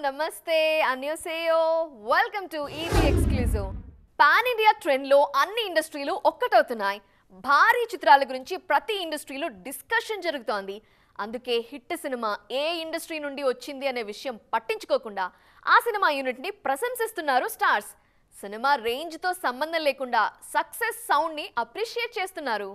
నమస్తే, అన్యోసేయో. Welcome to ET exclusive. Pan India trend లో అన్ని ఇండస్ట్రీలు ఒక్కటవుతున్నాయి. భారీ చిత్రాల గురించి ప్రతి ఇండస్ట్రీలో డిస్కషన్ జరుగుతోంది. అందుకే హిట్ సినిమా ఏ ఇండస్ట్రీ నుండి వచ్చింది అనే విషయం పట్టించుకోకుండా ఆ సినిమా యూనిట్ ని ప్రశంసిస్తున్నారు స్టార్స్. సినిమా రేంజ్ తో సంబంధం లేకుండా సక్సెస్ సౌండ్ ని అప్రిషియేట్ చేస్తున్నారు.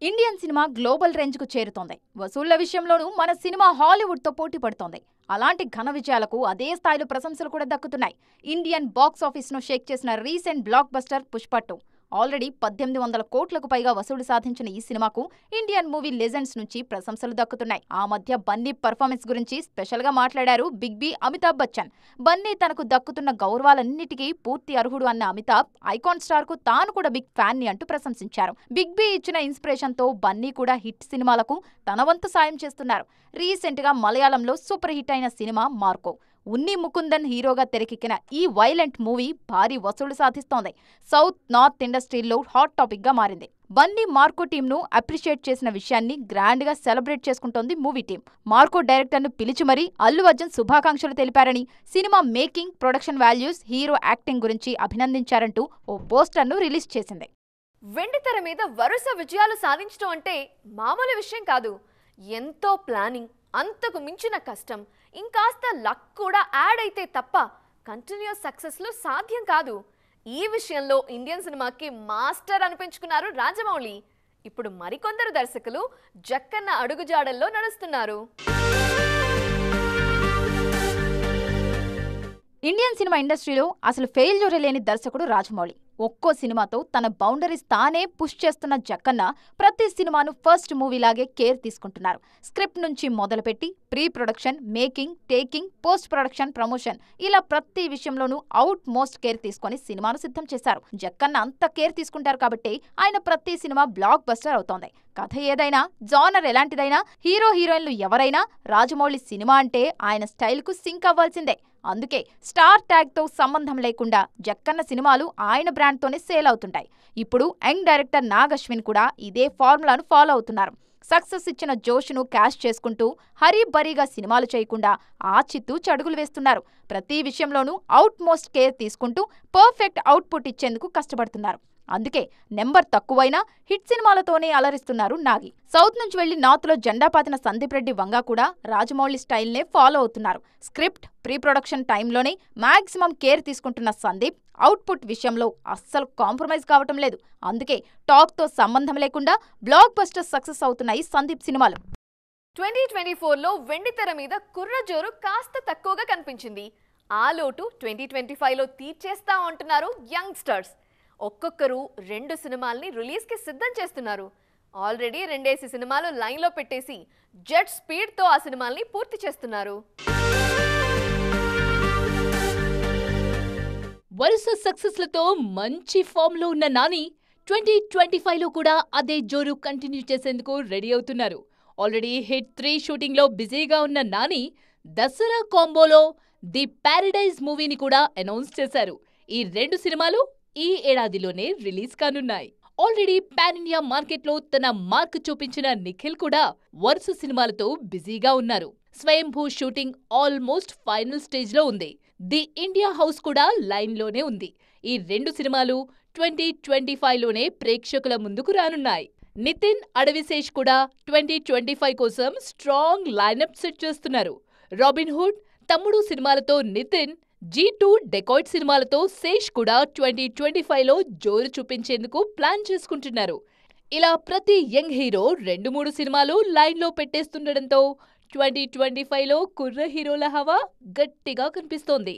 ఇండియన్ సినిమా గ్లోబల్ రేంజ్ కు చేరుతోంది. వసూళ్ల విషయంలోనూ మన సినిమా హాలీవుడ్ తో పోటీ పడుతోంది. అలాంటి ఘన విజయాలకు అదే స్థాయిలో ప్రశంసలు కూడా దక్కుతున్నాయి. ఇండియన్ బాక్స్ ఆఫీస్ ను షేక్ చేసిన recent block buster Pushpa 2 already 1800 కోట్లకు పైగా వసూలు సాధించిన ఈ సినిమాకు ఇండియన్ మూవీ లెజెండ్స్ నుంచి ప్రశంసలు దక్కుతున్నాయి. ఆ మధ్య బన్నీ పర్ఫార్మెన్స్ గురించి స్పెషల్ గా మాట్లాడారు బిగ్ బి అమితాబ్ బచ్చన్. బన్నీ తనకు దక్కుతున్న గౌరవాలన్నిటికీ పూర్తి అర్హుడు అన్న అమితాబ్ ఐకాన్ స్టార్ కు తాను కూడా బిగ్ ఫ్యాన్ ని అంటూ ప్రశంసించారు. బిగ్ బి ఇచ్చిన ఇన్స్పిరేషన్ తో బన్నీ కూడా హిట్ సినిమాలకు తన వంతు సాయం చేస్తున్నారు. రీసెంట్ గా మలయాళంలో సూపర్ హిట్ అయిన సినిమా మార్కో. ఉన్ని ముకుందన్ హీరోగా తెరకెక్కిన ఈ వైలెంట్ మూవీ భారీ వసూలు సాధిస్తోంది. సౌత్ నార్త్ ఇండస్ట్రీల్లో హాట్ టాపిక్ గా మారింది. బన్నీ మార్కో టీమ్ ను అప్రిషియేట్ చేసిన విషయాన్ని గ్రాండ్ గా సెలబ్రేట్ చేసుకుంటోంది మూవీ టీం. మార్కో డైరెక్టర్ ను పిలిచి మరీ అల్లు అర్జున్ శుభాకాంక్షలు తెలిపారని, cinema making, production values, hero acting గురించి అభినందించారంటూ ఓ పోస్టర్ ను రిలీజ్ చేసింది. వెండితెర మీద వరుస విజయాలు సాధించడం అంటే మామూలు విషయం కాదు. ఎంతో ప్లానింగ్, అంతకు మించిన కష్టం, ఇంకాస్త లక్ కూడా యాడ్ అయితే తప్ప కంటిన్యూస్ సక్సెస్లు సాధ్యం కాదు. ఈ విషయంలో ఇండియన్ సినిమాకి మాస్టర్ అనిపించుకున్నారు రాజమౌళి. ఇప్పుడు మరికొందరు దర్శకులు జక్కన్న అడుగుజాడల్లో నడుస్తున్నారు. ఇండియన్ సినిమా ఇండస్ట్రీలో అసలు ఫెయిల్యూర్ లేని దర్శకుడు రాజమౌళి. ఒక్కో సినిమాతో తన బౌండరీస్ తానే పుష్ చేస్తున్న జక్కన్న ప్రతి సినిమాను ఫస్ట్ మూవీలాగే కేర్ తీసుకుంటున్నారు. స్క్రిప్ట్ నుంచి మొదలుపెట్టి pre production, making, taking, post production, promotion ఇలా ప్రతి విషయంలోనూ అవుట్ మోస్ట్ కేర్ తీసుకొని సినిమాను సిద్ధం చేశారు. జక్కన్న అంత కేర్ తీసుకుంటారు కాబట్టి ఆయన ప్రతి సినిమా బ్లాక్ బస్టర్ అవుతోంది. కథ ఏదైనా, జానర్ ఎలాంటిదైనా, హీరో హీరోయిన్లు ఎవరైనా రాజమౌళి సినిమా అంటే ఆయన స్టైల్ కు సింక్ అవ్వాల్సిందే. అందుకే స్టార్ ట్యాగ్ తో సంబంధం లేకుండా జక్కన్న సినిమాలు ఆయన బ్రాండ్ తోనే సేల్ అవుతుంటాయి. ఇప్పుడు యంగ్ డైరెక్టర్ నాగ్ అశ్విన్ కూడా ఇదే ఫార్ములాను ఫాలో అవుతున్నారు. సక్సెస్ ఇచ్చిన జోష్ను క్యాష్ చేసుకుంటూ హరీబరీగా సినిమాలు చేయకుండా ఆచితూ చడుగులు వేస్తున్నారు. ప్రతి విషయంలోనూ అవుట్ మోస్ట్ కేర్ తీసుకుంటూ పర్ఫెక్ట్ అవుట్పుట్ ఇచ్చేందుకు కష్టపడుతున్నారు. అందుకే నెంబర్ తక్కువైనా హిట్ సినిమాలతోనే అలరిస్తున్నారు నాగి. సౌత్ నుంచి వెళ్లి నార్త్ లో జెండా పాతిన సందీప్ రెడ్డి వంగ కూడా రాజమౌళి స్టైల్నే ఫాలో అవుతున్నారు. స్క్రిప్ట్, ప్రీ ప్రొడక్షన్ టైంలోనే మాక్సిమం కేర్ తీసుకుంటున్న సందీప్ అవుట్పుట్ విషయంలో అస్సలు కాంప్రమైజ్ కావటం లేదు. అందుకే టాక్ తో సంబంధం లేకుండా బ్లాక్ బస్టర్ సక్సెస్ అవుతున్నాయి సందీప్ సినిమాలు. 2024లో వెండితెర మీద కుర్రజోరు కాస్త తక్కువగా కనిపించింది. ఆ లోటు 2025లో తీర్చేస్తా అంటున్నారు యంగ్స్టర్స్. ఒక్కొక్కరు 2 సినిమాల్ని రిలీజ్కి సిద్ధం చేస్తున్నారు. ఆల్రెడీ 2 సినిమాలు లైన్లో పెట్టేసి జెట్ స్పీడ్తో ఆ సినిమాల్ని పూర్తి చేస్తున్నారు. వరుస సక్సెస్లతో మంచి ఫామ్లో ఉన్న నాని 2025లో కూడా అదే జోరు కంటిన్యూ చేసేందుకు రెడీ అవుతున్నారు. ఆల్రెడీ హిట్ 3 షూటింగ్లో బిజీగా ఉన్న నాని దసరా కాంబోలో ది ప్యారడైజ్ మూవీని కూడా అనౌన్స్ చేశారు. ఈ 2 సినిమాలు ఈ ఏడాదిలోనే రిలీజ్ కానున్నాయి. ఆల్రెడీ పాన్ ఇండియా మార్కెట్లో తన మార్క్ చూపించిన నిఖిల్ కూడా వరుస సినిమాలతో బిజీగా ఉన్నారు. స్వయంభూ షూటింగ్ ఆల్మోస్ట్ ఫైనల్ స్టేజ్లో ఉంది. ది ఇండియా హౌస్ కూడా లైన్లోనే ఉంది. ఈ 2 సినిమాలు 2025లోనే ప్రేక్షకుల ముందుకు రానున్నాయి. నితిన్, అడవిశేష్ కూడా 2025 కోసం స్ట్రాంగ్ లైనప్ సెట్ చేస్తున్నారు. రాబిన్హుడ్, తమ్ముడు సినిమాలతో నితిన్, G2 డెకాయిట్ సినిమాలతో శేష్ కూడా 2025లో జోరు చూపించేందుకు ప్లాన్ చేసుకుంటున్నారు. ఇలా ప్రతి యంగ్ హీరో 2-3 సినిమాలు లైన్లో పెట్టేస్తుండటంతో 2025లో కుర్ర హీరోల హవా గట్టిగా కనిపిస్తోంది.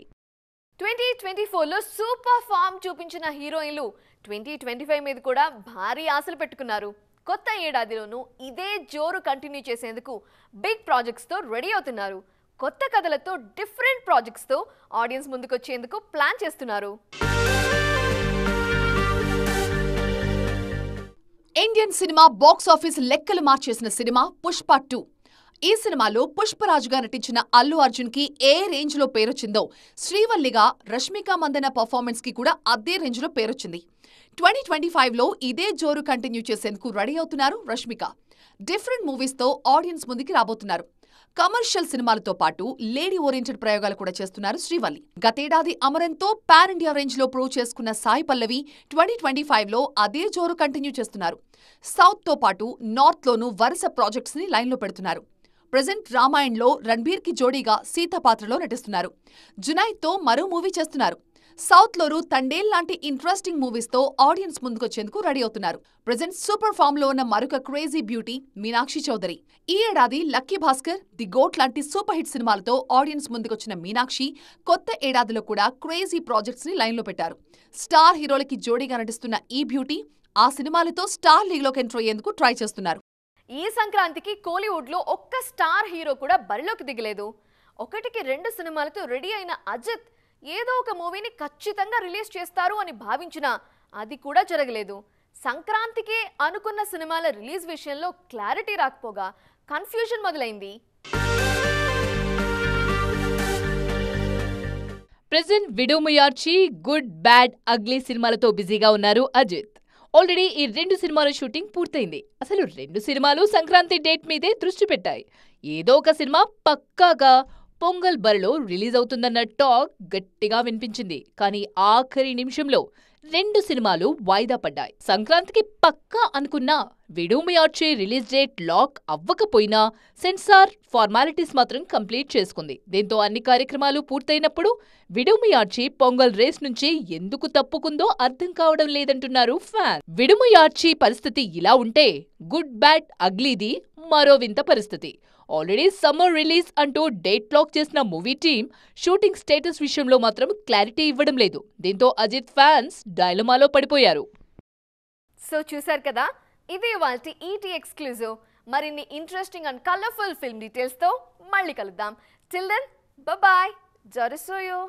2024లో సూపర్ ఫామ్ చూపించిన హీరోయిన్లు 2025 మీద కూడా భారీ ఆశలు పెట్టుకున్నారు. కొత్త ఏడాదిలోనూ ఇదే జోరు కంటిన్యూ చేసేందుకు బిగ్ ప్రాజెక్ట్స్తో రెడీ అవుతున్నారు. కొత్త కథలతో, డిఫరెంట్ ప్రాజెక్ట్స్తో ఆడియన్స్ ముందుకొచ్చేందుకు ప్లాన్ చేస్తున్నారు. ఇండియన్ సినిమా బాక్స్ ఆఫీస్ లెక్కలు మార్చేసిన సినిమా పుష్ప 2. ఈ సినిమాలో పుష్పరాజుగా నటించిన అల్లు అర్జున్ కి ఏ రేంజ్ లో పేరొచ్చిందో శ్రీవల్లిగా రష్మిక మందన పర్ఫార్మెన్స్ కి కూడా అదే రేంజ్ లో పేరొచ్చింది. 2025లో ఇదే జోరు కంటిన్యూ చేసేందుకు రెడీ అవుతున్నారు రష్మిక. డిఫరెంట్ మూవీస్తో ఆడియన్స్ ముందుకి రాబోతున్నారు. కమర్షియల్ సినిమాలతో పాటు లేడీ ఓరియంటెడ్ ప్రయోగాలు కూడా చేస్తున్నారు శ్రీవల్లి. గతేడాది అమరంతో పాన్ ఇండియా రేంజ్ లో ప్రూవ్ చేసుకున్న సాయి పల్లవి 2025లో అదే జోరు కంటిన్యూ చేస్తున్నారు. సౌత్ తో పాటు నార్త్ లోనూ వరుస ప్రాజెక్ట్స్ ని లైన్ లో పెడుతున్నారు. ప్రెజెంట్ రామాయణ్లో రణబీర్ కి జోడీగా సీత పాత్రలో నటిస్తున్నారు. జునైద్తో మరో మూవీ చేస్తున్నారు. సౌత్ లోనూ తండేల్ లాంటి ఇంట్రెస్టింగ్ మూవీస్ తో ఆడియన్స్ ముందుకొచ్చేందుకు రెడీ అవుతున్నారు. ప్రెజెంట్ సూపర్ ఫామ్ లో ఉన్న మరొక క్రేజీ బ్యూటీ మీనాక్షి చౌదరి. ఈ ఏడాది లక్కీ భాస్కర్, ది గోట్ లాంటి సూపర్ హిట్ సినిమాలతో ఆడియన్స్ ముందుకొచ్చిన మీనాక్షి కొత్త ఏడాదిలో కూడా క్రేజీ ప్రాజెక్ట్స్ ని లైన్ లో పెట్టారు. స్టార్ హీరోలకి జోడీగా నటిస్తున్న ఈ బ్యూటీ ఆ సినిమాలతో స్టార్ లీగ్ లోకి ఎంటర్ అయ్యేందుకు ట్రై చేస్తున్నారు. ఈ సంక్రాంతికి కోలీవుడ్ లో ఒక్క స్టార్ హీరో కూడా బరిలోకి దిగలేదు. ఒకటికి 2 సినిమాలతో రెడీ అయిన అజిత్ ఏదో ఒక మూవీని ఖచ్చితంగా రిలీజ్ చేస్తారు అని భావించినా అది కూడా జరగలేదు. సంక్రాంతికే అనుకున్న సినిమాల రిలీజ్ విషయంలో క్లారిటీ రాకపోగా కన్ఫ్యూజన్ మొదలైంది. ప్రెజెంట్ విడోముయార్చి, గుడ్ బ్యాడ్ అగ్లీ సినిమాలతో బిజీగా ఉన్నారు అజిత్. ఆల్రెడీ ఈ 2 సినిమాల షూటింగ్ పూర్తయింది. అసలు 2 సినిమాలు సంక్రాంతి డేట్ మీదే దృష్టి పెట్టాయి. ఏదో ఒక సినిమా పక్కాగా పొంగల్ బరిలో రిలీజ్ అవుతుందన్న టాక్ గట్టిగా వినిపించింది. కానీ ఆఖరి నిమిషంలో 2 సినిమాలు వాయిదా పడ్డాయి. సంక్రాంతికి పక్కా అనుకున్న విడోముయార్చి రిలీజ్ డేట్ లాక్ అవ్వకపోయినా సెన్సార్ ఫార్మాలిటీస్ మాత్రం కంప్లీట్ చేసుకుంది. దీంతో అన్ని కార్యక్రమాలు పూర్తయినప్పుడు విడోముయార్చి పొంగల్ రేస్ నుంచి ఎందుకు తప్పుకుందో అర్థం కావడం లేదంటున్నారు ఫ్యాన్స్. విడోముయార్చి పరిస్థితి ఇలా ఉంటే గుడ్ బ్యాడ్ అగ్లీది మరో వింత పరిస్థితి. ఆల్రెడీ సమ్మర్ రిలీజ్ అంటూ డేట్ లాక్ చేసిన మూవీ టీం షూటింగ్ స్టేటస్ విషయంలో మాత్రం క్లారిటీ ఇవ్వడం లేదు. దీంతో అజిత్ ఫ్యాన్స్ డైలమాలో పడిపోయారు. సో చూశారు కదా, ఇది ఇవాల్టి ఈటీ ఎక్స్క్లూజివ్. మరిన్ని ఇంట్రెస్టింగ్ అండ్ కలర్ఫుల్ ఫిల్మ్ డీటెయిల్స్తో మళ్ళీ కలుద్దాం. Till then bye. జరుసోయో.